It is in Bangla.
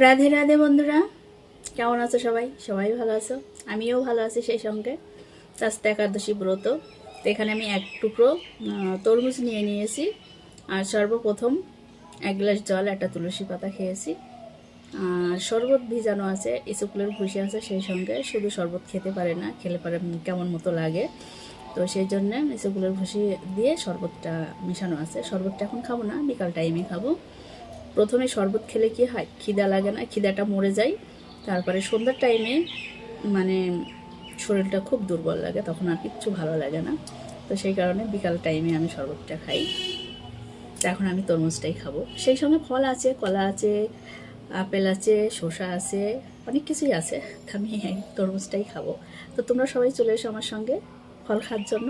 রাধে রাধে বন্ধুরা, কেমন আছো সবাই? সবাই ভালো আছো, আমিও ভালো আছি। সেই সঙ্গে আজকে একাদশী ব্রত। তো এখানে আমি এক টুকরো তরমুজ নিয়ে নিয়েছি। আর সর্বপ্রথম এক গ্লাস জল, একটা তুলসী পাতা খেয়েছি। আর শরবত ভিজানো আছে, ইসুকুলের ভুষি আছে সেই সঙ্গে। শুধু শরবত খেতে পারে না, খেলে পারে কেমন মতো লাগে। তো সেই জন্য ইসুকুলের ভুষি দিয়ে শরবতটা মেশানো আছে। শরবতটা এখন খাবো না, বিকাল টাইমে খাবো। প্রথমে শরবত খেলে কি হয়, খিদা লাগে না, খিদাটা মরে যায়। তারপরে সন্ধ্যার টাইমে মানে শরীরটা খুব দুর্বল লাগে, তখন আর কিচ্ছু ভালো লাগে না। তো সেই কারণে বিকাল টাইমে আমি শরবতটা খাই। তো এখন আমি তরমুজটাই খাবো। সেই সঙ্গে ফল আছে, কলা আছে, আপেল আছে, শসা আছে, অনেক কিছুই আছে। তো আমি এই তরমুজটাই খাবো। তো তোমরা সবাই চলে এসো আমার সঙ্গে ফল খাওয়ার জন্য।